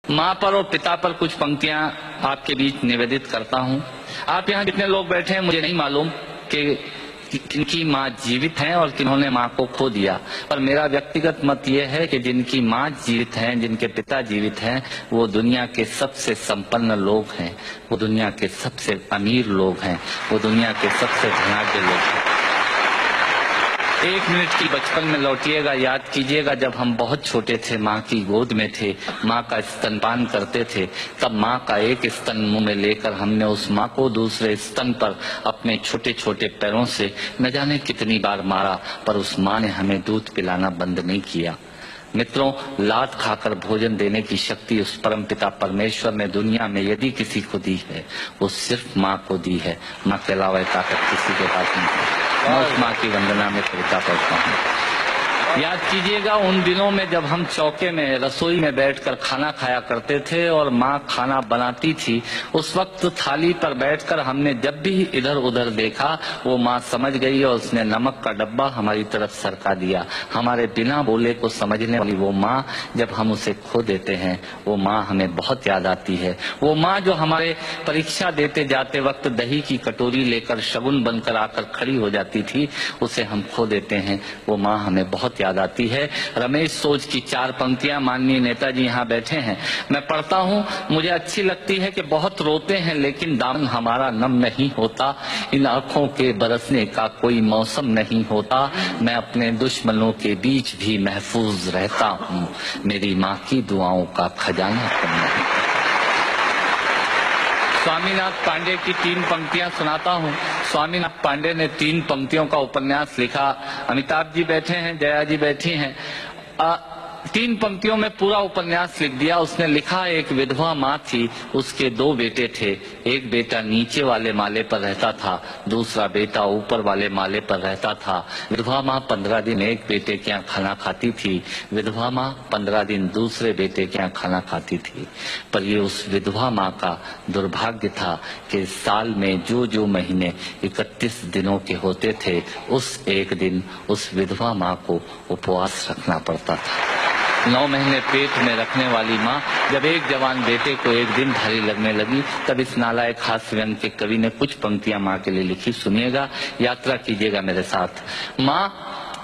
माँ पर और पिता पर कुछ पंक्तियां आपके बीच निवेदित करता हूँ। आप यहाँ कितने लोग बैठे हैं मुझे नहीं मालूम कि किनकी माँ जीवित हैं और किन्होंने माँ को खो दिया, पर मेरा व्यक्तिगत मत यह है कि जिनकी माँ जीवित हैं, जिनके पिता जीवित हैं, वो दुनिया के सबसे संपन्न लोग हैं, वो दुनिया के सबसे अमीर लोग हैं, वो दुनिया के सबसे धनाढ्य लोग हैं। 1 मिनट की बचपन में लौटिएगा, याद कीजिएगा जब हम बहुत छोटे थे, माँ की गोद में थे, माँ का स्तनपान करते थे, तब माँ का एक स्तन मुंह में लेकर हमने उस माँ को दूसरे स्तन पर अपने छोटे छोटे पैरों से न जाने कितनी बार मारा, पर उस माँ ने हमें दूध पिलाना बंद नहीं किया। मित्रों, लात खाकर भोजन देने की शक्ति उस परमपिता परमेश्वर ने दुनिया में यदि किसी को दी है, वो सिर्फ माँ को दी है। माँ के अलावा ताकत किसी के पास नहीं है। मैं उस माँ की वंदना में करता पड़ता हूँ। याद कीजिएगा उन दिनों में जब हम चौके में रसोई में बैठकर खाना खाया करते थे और माँ खाना बनाती थी, उस वक्त थाली पर बैठकर हमने जब भी इधर उधर देखा, वो माँ समझ गई और उसने नमक का डब्बा हमारी तरफ सरका दिया। हमारे बिना बोले को समझने वाली वो माँ, जब हम उसे खो देते हैं, वो माँ हमें बहुत याद आती है। वो माँ जो हमारे परीक्षा देते जाते वक्त दही की कटोरी लेकर शगुन बनकर आकर खड़ी हो जाती थी, उसे हम खो देते हैं। वो माँ हमें बहुत याद आती है। रमेश सोज की 4 पंक्तियां माननीय नेताजी यहाँ बैठे हैं, मैं पढ़ता हूँ, मुझे अच्छी लगती है कि बहुत रोते हैं लेकिन दामन हमारा नम नहीं होता, इन आंखों के बरसने का कोई मौसम नहीं होता, मैं अपने दुश्मनों के बीच भी महफूज रहता हूँ, मेरी माँ की दुआओं का खजाना कम नहीं। स्वामीनाथ पांडे की 3 पंक्तियां सुनाता हूँ। स्वामीनाथ पांडे ने 3 पंक्तियों का उपन्यास लिखा। अमिताभ जी बैठे हैं, जया जी बैठी हैं। 3 पंक्तियों में पूरा उपन्यास लिख दिया। उसने लिखा, एक विधवा माँ थी, उसके 2 बेटे थे। एक बेटा नीचे वाले माले पर रहता था, दूसरा बेटा ऊपर वाले माले पर रहता था। विधवा माँ 15 दिन एक बेटे के यहाँ खाना खाती थी, विधवा माँ 15 दिन दूसरे बेटे के यहाँ खाना खाती थी। पर ये उस विधवा माँ का दुर्भाग्य था कि साल में जो महीने 31 दिनों के होते थे, उस एक दिन उस विधवा माँ को उपवास रखना पड़ता था। 9 महीने पेट में रखने वाली माँ जब एक जवान बेटे को एक दिन भारी लगने लगी, तब इस नालायक हास्य व्यंग के कवि ने कुछ पंक्तियां माँ के लिए लिखी। सुनिएगा, यात्रा कीजिएगा मेरे साथ।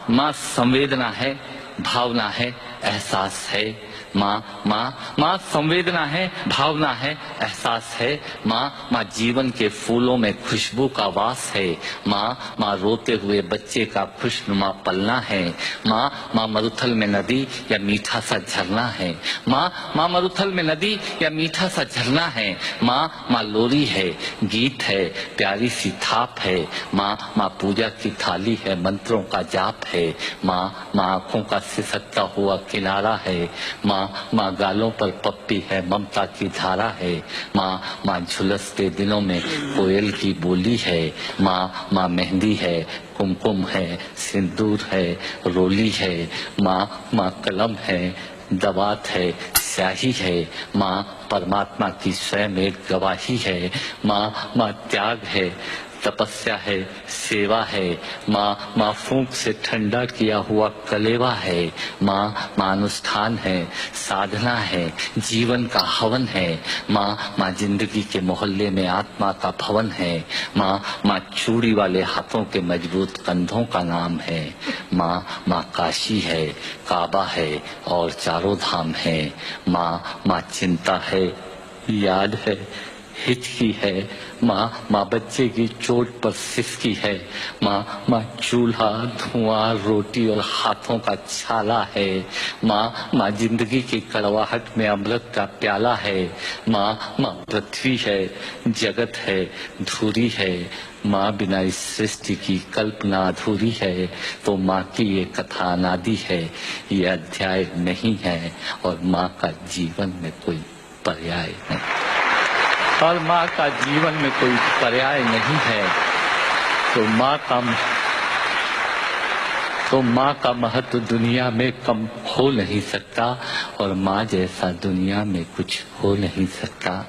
माँ संवेदना है, भावना है, एहसास है। माँ संवेदना है, भावना है, एहसास है। माँ जीवन के फूलों में खुशबू का वास है। माँ रोते हुए बच्चे का खुशनुमा पलना है। माँ मरुथल में नदी या मीठा सा झरना है। माँ मरुथल में नदी या मीठा सा झरना है। माँ लोरी है, गीत है, प्यारी सी थाप है। माँ पूजा की थाली है, मंत्रों का जाप है। माँ आंखों का सिसकता हुआ किनारा है। माँ गालों पर पप्पी है, ममता की धारा है। माँ झुलसते दिनों में कोयल की बोली है। माँ मेहंदी है, कुमकुम है, सिंदूर है, रोली है। माँ कलम है, दवात है, स्याही है। माँ परमात्मा की स्वयं एक गवाही है। माँ त्याग है, तपस्या है, सेवा है। माँ फूंक से ठंडा किया हुआ कलेवा है। माँ अनुष्ठान है, साधना है, जीवन का हवन है। माँ जिंदगी के मोहल्ले में आत्मा का भवन है। माँ चूड़ी वाले हाथों के मजबूत कंधों का नाम है। माँ काशी है, काबा है और चारों धाम है। माँ चिंता है, याद है, हिचकी है। माँ बच्चे की चोट पर सिसकी है। माँ चूल्हा, धुआं, रोटी और हाथों का छाला है। माँ जिंदगी की कड़वाहट में अमृत का प्याला है। माँ पृथ्वी है, जगत है, धुरी है। माँ बिना इस सृष्टि की कल्पना अधूरी है। तो माँ की ये कथा अनादि है, ये अध्याय नहीं है, और माँ का जीवन में कोई पर्याय नहीं, और माँ का जीवन में कोई पर्याय नहीं है। तो माँ का महत्व दुनिया में कम हो नहीं सकता, और माँ जैसा दुनिया में कुछ हो नहीं सकता।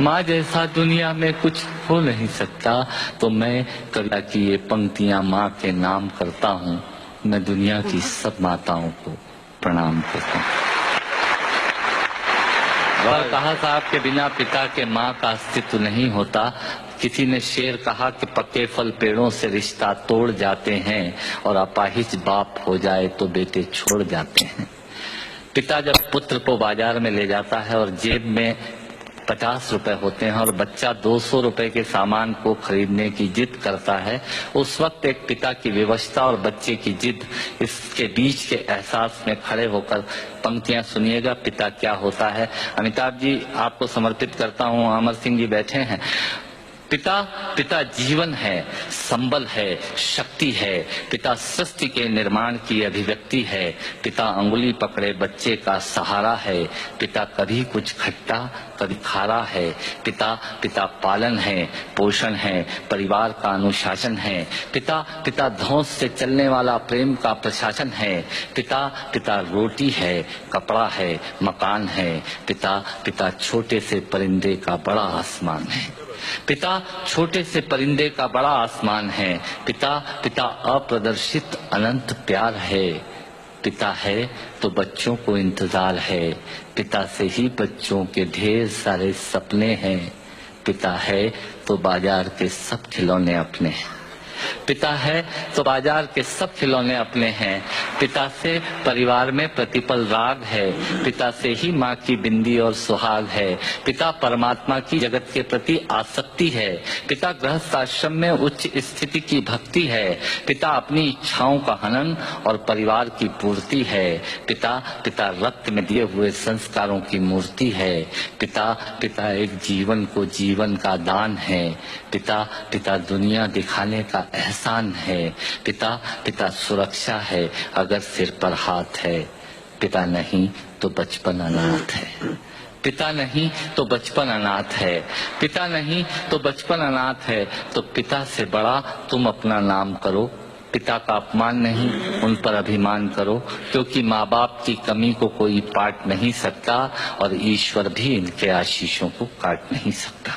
माँ जैसा दुनिया में कुछ हो नहीं सकता। तो मैं कविता की ये पंक्तियां माँ के नाम करता हूँ। मैं दुनिया की सब माताओं को प्रणाम करता हूँ। और कहा साहब के बिना पिता के माँ का अस्तित्व नहीं होता। किसी ने शेर कहा कि पक्के फल पेड़ों से रिश्ता तोड़ जाते हैं और अपाहिज बाप हो जाए तो बेटे छोड़ जाते हैं। पिता जब पुत्र को बाजार में ले जाता है और जेब में 50 रुपए होते हैं और बच्चा 200 रुपए के सामान को खरीदने की जिद करता है, उस वक्त एक पिता की विवशता और बच्चे की जिद, इसके बीच के एहसास में खड़े होकर पंक्तियां सुनिएगा, पिता क्या होता है। अमिताभ जी आपको समर्पित करता हूं। अमर सिंह जी बैठे हैं। पिता जीवन है, संबल है, शक्ति है। पिता सृष्टि के निर्माण की अभिव्यक्ति है। पिता अंगुली पकड़े बच्चे का सहारा है। पिता कभी कुछ खट्टा कभी खारा है। पिता पालन है, पोषण है, परिवार का अनुशासन है। पिता धौंस से चलने वाला प्रेम का प्रशासन है। पिता रोटी है, कपड़ा है, मकान है। पिता छोटे से परिंदे का बड़ा आसमान है। पिता छोटे से परिंदे का बड़ा आसमान है। पिता अप्रदर्शित अनंत प्यार है। पिता है तो बच्चों को इंतजार है। पिता से ही बच्चों के ढेर सारे सपने हैं। पिता है तो बाजार के सब खिलौने अपने हैं। पिता है तो बाजार के सब खिलौने अपने हैं। पिता से परिवार में प्रतिपल राग है। पिता से ही माँ की बिंदी और सुहाग है। पिता परमात्मा की जगत के प्रति आसक्ति है। पिता गृहस्थ आश्रम में उच्च स्थिति की भक्ति है। पिता अपनी इच्छाओं का हनन और परिवार की पूर्ति है। पिता रक्त में दिए हुए संस्कारों की मूर्ति है। पिता एक जीवन को जीवन का दान है। पिता दुनिया दिखाने का एहसान है। पिता सुरक्षा है अगर सिर पर हाथ है। पिता नहीं तो बचपन अनाथ है। पिता नहीं तो बचपन अनाथ है। पिता नहीं तो बचपन अनाथ है। तो पिता से बड़ा तुम अपना नाम करो। पिता का अपमान नहीं, उन पर अभिमान करो, क्योंकि माँ बाप की कमी को कोई पाट नहीं सकता और ईश्वर भी इनके आशीषों को काट नहीं सकता।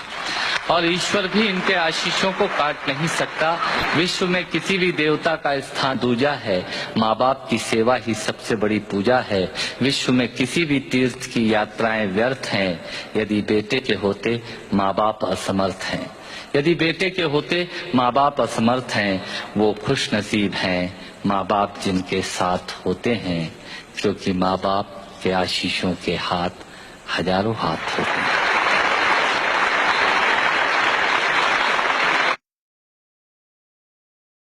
विश्व में किसी भी देवता का स्थान दूजा है। माँ बाप की सेवा ही सबसे बड़ी पूजा है। विश्व में किसी भी तीर्थ की यात्राएं व्यर्थ हैं यदि बेटे के होते माँ बाप असमर्थ हैं। यदि बेटे के होते माँ बाप असमर्थ हैं, वो खुश नसीब हैं माँ बाप जिनके साथ होते हैं, क्योंकि माँ बाप के आशीषों के हाथ हजारों हाथ होते हैं।